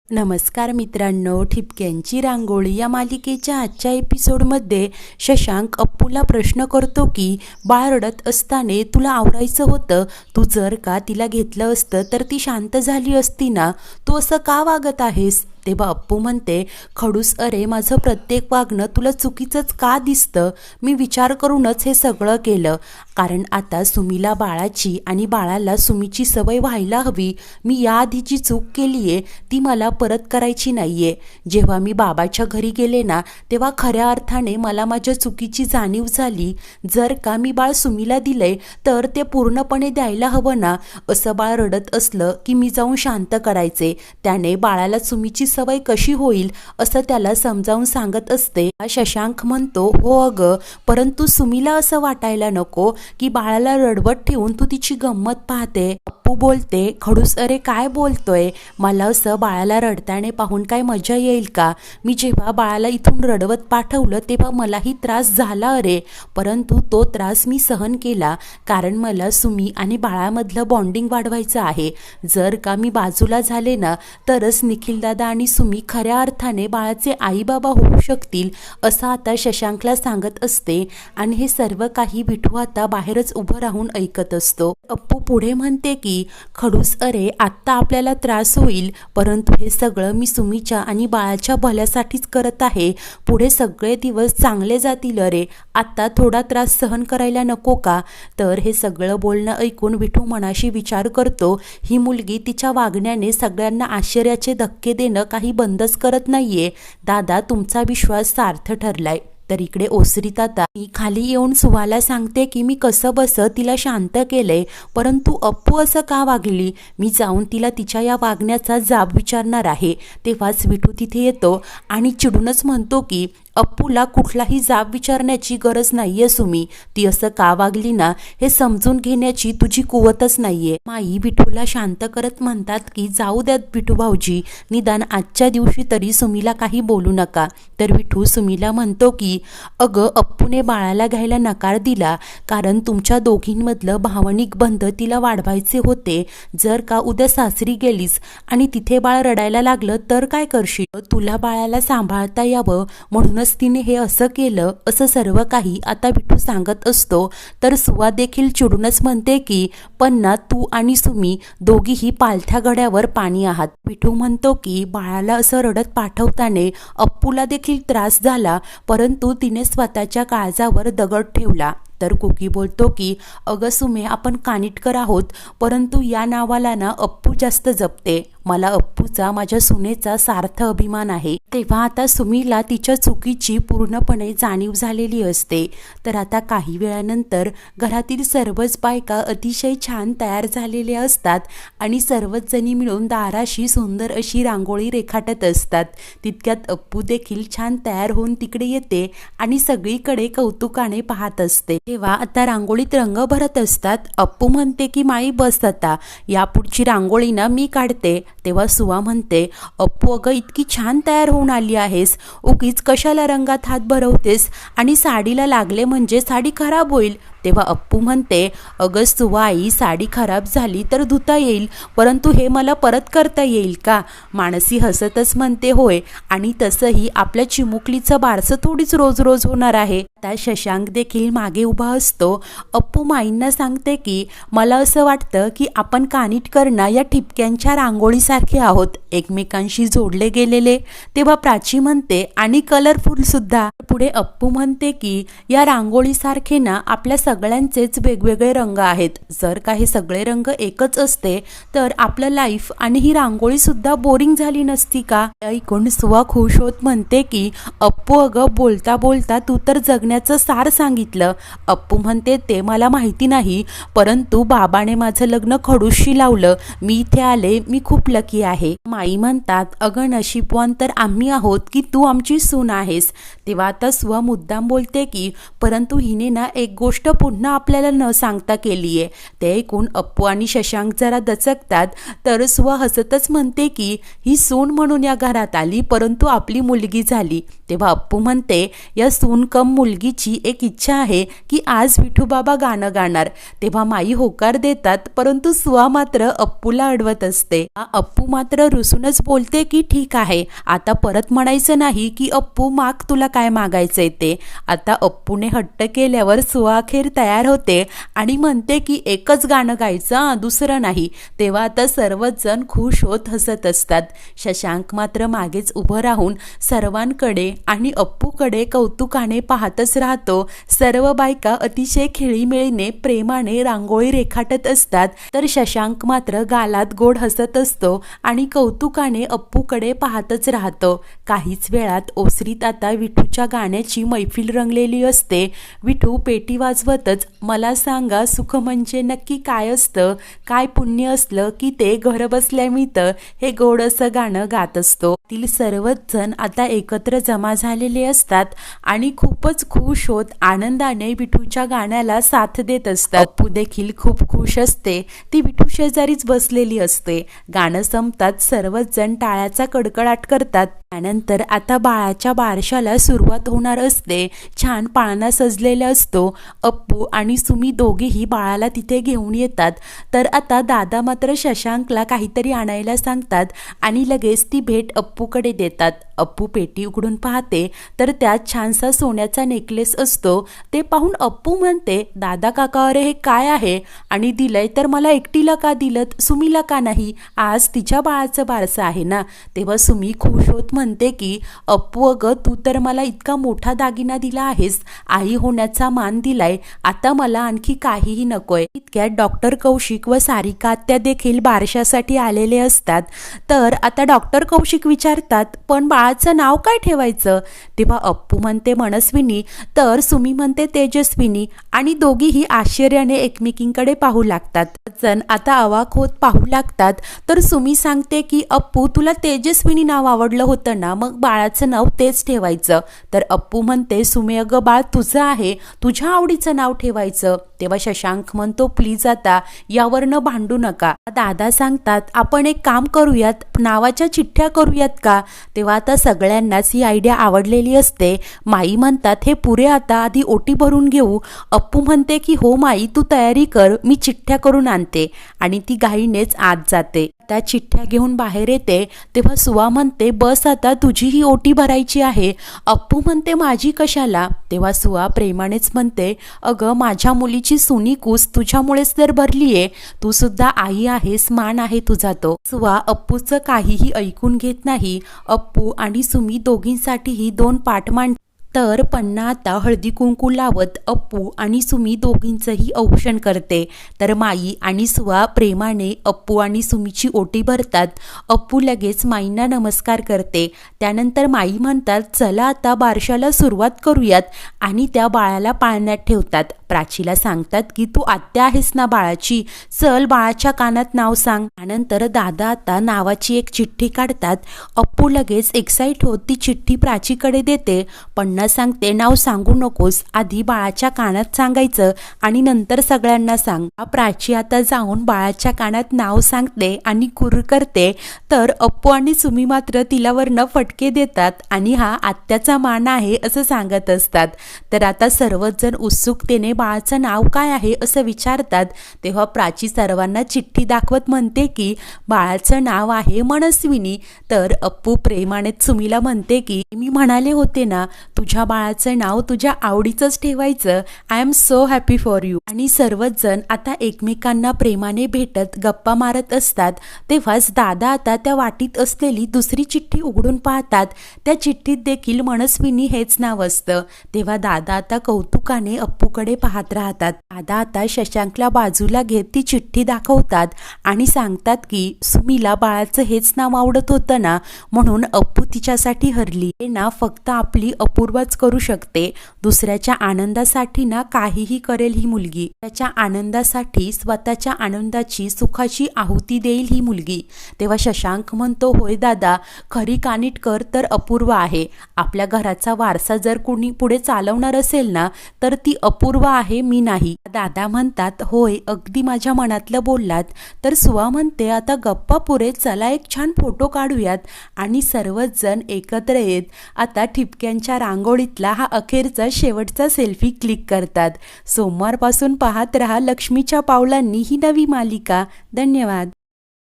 नमस्कार मित्रांनो, ठिपक्यांची रांगोळी या मालिकेच्या आजच्या एपिसोडमध्ये शशांक अप्पूला प्रश्न करतो की बाळ रडत असताना तुला आवरायचं होतं, तू जर का तिला घेतलं असतं तर ती शांत झाली असती ना, तू असं का वागत आहेस? तेव्हा अप्पू म्हणते, खडूस अरे, माझं प्रत्येक वागणं तुला चुकीचंच का दिसतं? मी विचार करूनच हे सगळं केलं, कारण आता सुमीला बाळाची आणि बाळाला सुमीची सवय व्हायला हवी. मी याआधी जी चूक केली आहे ती मला परत करायची नाहीये. जेव्हा मी बाबाच्या घरी गेले ना, तेव्हा खऱ्या अर्थाने मला माझ्या चुकीची जाणीव झाली. जर का मी बाळ सुमीला दिलंय तर ते पूर्णपणे द्यायला हवं ना. असं बाळ रडत असलं की मी जाऊन शांत करायचे, त्याने बाळाला सुमीची सवय कशी होईल असं त्याला समजावून सांगत असते. शशांक म्हणतो, हो अगं, परंतु सुमीला असं वाटायला नको की बाळाला रडवत ठेवून तू तिची गंमत पाहते. अप्पू बोलते, खडूस अरे काय बोलतोय? मला असं बाळाला रडताना पाहून काय मजा येईल का? मी जेव्हा बाळाला इथून रडवत पाठवलं तेव्हा मलाही त्रास झाला अरे, परंतु तो त्रास मी सहन केला, कारण मला सुमी आणि बाळामधलं बॉन्डिंग वाढवायचं आहे. जर का मी बाजूला झाले ना तरच निखिलदादा आणि सुमी खऱ्या अर्थाने बाळाचे आई बाबा होऊ शकतील, असं आता शशांकला सांगत असते. आणि हे सर्व काही विठू आता बाहेरच उभं राहून ऐकत असतो. अप्पू पुढे म्हणते की खडूस अरे, आत्ता आपल्याला त्रास होईल, परंतु हे सगळं मी सुमीच्या आणि बाळाच्या भल्यासाठीच करत आहे. पुढे सगळे दिवस चांगले जातील अरे, आत्ता थोडा त्रास सहन करायला नको का? तर हे सगळं बोलणं ऐकून विठू मनाशी विचार करतो, ही मुलगी तिच्या वागण्याने सगळ्यांना आश्चर्याचे धक्के देणं काही बंदच करत नाहीये. दादा, तुमचा विश्वास सार्थ ठरलाय. तर इकडे ओसरीत आता मी खाली येऊन सुवाला सांगते की मी कसं बसं तिला शांत केलंय, परंतु अप्पू असं का वागली? मी जाऊन तिला तिच्या या वागण्याचा जाब विचारणार आहे. तेव्हाच विठू तिथे येतो आणि चिडूनच म्हणतो की अप्पूला कुठलाही जाब विचारण्याची गरज नाहीये सुमी, ती असं का वागली ना हे समजून घेण्याची तुझी कुवतच नाहीये. माई विठूला शांत करत म्हणतात की जाऊ द्यात विठू भाऊजी, निदान आजच्या दिवशी तरी सुमीला काही बोलू नका. तर विठू सुमीला म्हणतो की अगं, अप्पूने बाळाला घ्यायला नकार दिला कारण तुमच्या दोघींमधलं भावनिक बंध तिला वाढवायचे होते. जर का उद्या सासरी गेलीस आणि तिथे बाळ रडायला लागलं तर काय करशील? तुला बाळाला सांभाळता यावं म्हणूनच तिने हे असं केलं, असं सर्व काही आता विठू सांगत असतो. तर सुवा देखील चिडूनच म्हणते की पण ना, तू आणि सुमी दोघीही पालथ्या घड्यावर पाणी आहात. विठू म्हणतो की बाळाला असं रडत पाठवताना अप्पूला देखील त्रास झाला, परंतु तिने स्वतःच्या काळजावर दगड ठेवला. तर कुकी बोलतो की अगं सुमे, आपण कानिटकर आहोत, परंतु या नावाला ना अप्पू जास्त जपते. मला अप्पूचा, माझ्या सुनेचा सार्थ अभिमान आहे. तेव्हा आता सुमीला तिच्या चुकीची पूर्णपणे जाणीव झालेली असते. तर आता काही वेळानंतर घरातील सर्वच बायका अतिशय छान तयार झालेल्या असतात आणि सर्वच जणी मिळून दाराशी सुंदर अशी रांगोळी रेखाटत असतात. तितक्यात अप्पू देखील छान तयार होऊन तिकडे येते आणि सगळीकडे कौतुकाने पाहत असते. तेव्हा आता रांगोळीत रंग भरत असतात. अप्पू म्हणते की माई बस आता, यापुढची रांगोळी ना मी काढते. तेव्हा सुवा म्हणते, अप्पू अगं, इतकी छान तयार होऊन आली आहेस, उगीच कशाला रंगात हात भरवतेस? आणि साडीला लागले म्हणजे साडी खराब होईल. तेव्हा अप्पू म्हणते, अगं सुवा आई, साडी खराब झाली तर धुता येईल, परंतु हे मला परत करता येईल का? मानसी हसतच म्हणते, होय, आणि तसंही आपल्या चिमुकलीचं बारसं थोडीच रोज रोज होणार आहे. आता शशांक देखील मागे उभा असतो. अप्पू माईंना सांगते की मला असं वाटतं की आपण कानिटकरना या ठिपक्यांच्या रांगोळीसारखे आहोत, एकमेकांशी जोडले गेलेले. तेव्हा प्राची म्हणते, आणि कलरफुल सुद्धा. पुढे अप्पू म्हणते की या रांगोळीसारखे ना आपल्या सगळ्यांचेच वेगवेगळे रंग आहेत. जर का हे सगळे रंग एकच असते तर आपलं लाईफ आणि ही रांगोळी सुद्धा बोरिंग झाली नसती का? ऐकून सुवा खुश होत म्हणते की अप्पू अगं, बोलता बोलता तू तर जगण्याचं सार सांगितलं. अप्पू म्हणते, ते मला माहिती नाही, परंतु बाबाने माझं लग्न खडूसशी लावलं, मी इथे आले, मी खूप लकी आहे. माई म्हणतात, अगं नशीबवान तर आम्ही आहोत की तू आमची सून आहेस. तेव्हा आता सुवा मुद्दाम बोलते की परंतु हिने ना एक गोष्ट पुन्हा आपल्याला न सांगता केली आहे. ते ऐकून अप्पू आणि शशांक जरा दचकतात. तर सुवा हसतच म्हणते की ही सून म्हणून या घरात आली, परंतु आपली मुलगी झाली. तेव्हा अप्पू म्हणते या सून कम मुलगीची एक इच्छा आहे की आज विठूबाबा गाणं गाणार. तेव्हा माई होकार देतात, परंतु सुवा मात्र अप्पूला अडवत असते. अप्पू मात्र रुसूनच बोलते की ठीक आहे, आता परत म्हणायचं नाही की अप्पू माग तुला काय मागायचंय ते. आता अप्पूने हट्ट केल्यावर सुवा अखेर तयार होते आणि म्हणते की एकच गाणं गायचं, दुसरं नाही. तेव्हा आता सर्वच जण खुश होत हसत असतात. शशांक मात्र मागेच उभं राहून सर्वांकडे आणि अप्पूकडे कौतुकाने पाहतच राहतो. सर्व बायका अतिशय खेळीमेळीने प्रेमाने रांगोळी रेखाटत असतात, तर शशांक मात्र गालात गोड हसत असतो आणि कौतुकाने अप्पूकडे पाहतच राहतो. काहीच वेळात ओसरीत आता विठूच्या गाण्याची मैफिल रंगलेली असते. विठू पेटी वाजवतच मला सांगा सुख म्हणजे नक्की काय असतं, काय पुण्य असलं की ते घर बसल्या मिळतं, हे गोड असं गाणं गात असतो. तील सर्वच जण आता एकत्र जमा झालेले असतात आणि खूपच खुश होत आनंदाने विठूच्या गाण्याला साथ देत असतात. अप्पू देखील खूप खुश असते. ती विठू शेजारीच बसलेली असते. गाणं संपतात सर्वच जण टाळ्याचा कडकडाट करतात. त्यानंतर आता बाळाच्या बारशाला सुरुवात होणार असते. छान पाळणा सजलेला असतो. अप्पू आणि सुमी दोघेही बाळाला तिथे घेऊन येतात. तर आता दादा मात्र शशांकला काहीतरी आणायला सांगतात आणि लगेच ती भेट अप्पूकडे देतात. अप्पू पेटी उघडून पाहते तर त्यात छानसा सोन्याचा नेकलेस असतो. ते पाहून अप्पू म्हणते दादा काका अरे हे काय आहे, आणि दिलंय तर मला एकटीला का दिलत, सुमीला का नाही, आज तिच्या बाळाचं बारसं आहे ना. तेव्हा सुमी खुश होत म्हणते की अप्पू अगं तू तर मला इतका मोठा दागिना दिला आहेस, आई होण्याचा मान दिलाय, आता मला आणखी काहीही नकोय. इतक्यात डॉक्टर कौशिक व सारिका आत्या देखील बारशासाठी आलेले असतात. तर आता डॉक्टर कौशिक विचारतात पण बाळाचं नाव काय ठेवायचं. तेव्हा अप्पू म्हणते मनस्विनी, तर सुमी म्हणते तेजस्विनी, आणि दोघीही आश्चर्याने एकमेकींकडे पाहू लागतात. जण आता अवाक होत पाहू लागतात. तर सुमी सांगते की अप्पू तुला तेजस्विनी नाव आवडलं होतं ना, मग बाळाचं नाव तेच ठेवायचं. तर अप्पू म्हणते सुमी अगं बाळ तुझं आहे, तुझ्या आवडीचं नाव ठेवायचं. तेव्हा शशांक म्हणतो प्लीज आता यावरनं भांडू नका. दादा सांगतात आपण एक काम करूयात, नावाच्या चिठ्ठ्या करूयात का. तेव्हा आता सगळ्यांनाच ही आयडिया आवडलेली असते. माई म्हणतात हे पुरे, आता आधी ओटी भरून घेऊ. अप्पू म्हणते की हो माई तू तयारी कर, मी चिठ्ठ्या करून आणते, आणि ती घाईनेच आत जाते. त्या चिठ्ठ्या घेऊन बाहेर येते. तेव्हा सुवा म्हणते बस आता तुझी ही ओटी भरायची आहे. अप्पू म्हणते माझी कशाला. तेव्हा सुवा प्रेमानेच म्हणते अगं माझ्या मुलीची सुनीकूस तुझ्यामुळेच तर भरलीये, तू सुद्धा आई आहेस, मान आहे तुझा तो. सुवा अप्पूचं काहीही ऐकून घेत नाही. अप्पू आणि सुमी दोघींसाठीही दोन पाठ मांडते. तर पन्ना आता हळदी कुंकू लावत अप्पू आणि सुमी दोघींचंही औक्षण करते. तर माई आणि सुवा प्रेमाने अप्पू आणि सुमीची ओटी भरतात. अप्पू लगेच माईंना नमस्कार करते. त्यानंतर माई म्हणतात चला आता बारशाला सुरुवात करूयात, आणि त्या बाळाला पाळण्यात ठेवतात. प्राचीला सांगतात की तू आत्या आहेस ना बाळाची, चल बाळाच्या कानात नाव सांग. त्यानंतर दादा आता नावाची एक चिठ्ठी काढतात. अप्पू लगेच एक्साइट होत ती चिठ्ठी प्राचीकडे देते. पन्ना सांगते नाव सांगू नकोस, आधी बाळाच्या कानात सांगायचं आणि नंतर सगळ्यांना सांग. प्राची आता जाऊन बाळाच्या कानात नाव सांगते आणि कुर करते. तर अप्पू आणि सुमी मात्र तिला वरनं फटके देतात आणि हा आत्याचा मान आहे असं सांगत असतात. तर आता सर्वच जण उत्सुकतेने बाळाचं नाव काय आहे असं विचारतात. तेव्हा प्राची सर्वांना चिठ्ठी दाखवत म्हणते की बाळाचं नाव आहे मनस्विनी. तर अप्पू प्रेमाने सुमीला म्हणते की मी म्हणाले होते ना तुझ्या बाळाचं नाव तुझ्या आवडीचंच ठेवायचं, I am so happy for you. आणि सर्वच जण आता एकमेकांना प्रेमाने भेटत गप्पा मारत असतात. तेव्हाच दादा आता त्या वाटीत असलेली दुसरी चिठ्ठी उघडून पाहतात. त्या चिठ्ठीत देखील मनस्विनी हेच नाव असतं. तेव्हा दादा आता कौतुकाने अप्पूकडे पाहत राहतात. दादा आता शशांकला बाजूला घेत ती चिठ्ठी दाखवतात आणि सांगतात की सुमीला बाळाचं हेच नाव आवडत होतं ना, म्हणून अप्पू तिच्यासाठी हरली. हे नाव फक्त आपली अपूर्वा सुरुवातच करू शकते. दुसऱ्याच्या आनंदासाठी ना काहीही करेल ही मुलगी. त्याच्या आनंदासाठी स्वतःच्या आनंदाची सुखाची आहुती देईल ही मुलगी. तेव्हा शशांक म्हणतो, होय दादा, खरी कानिटकर तर अपूर्व आहे. आपल्या घराचा वारसा जर कुणी पुढे चालवणार असेल ना तर ती अपूर्व आहे, मी नाही. दादा म्हणतात, होय अगदी माझ्या मनातलं बोललात. तर सुवा म्हणते, आता गप्पा पुरे, चला एक छान फोटो काढूयात. आणि सर्वच जण एकत्र येत आता ठिपक्यांच्या रांगोळीतला हा अखेरचा शेवटचा सेल्फी क्लिक करतात. सोमवारपासून पाहत रहा लक्ष्मीच्या पावलांनी ही नवी मालिका. धन्यवाद.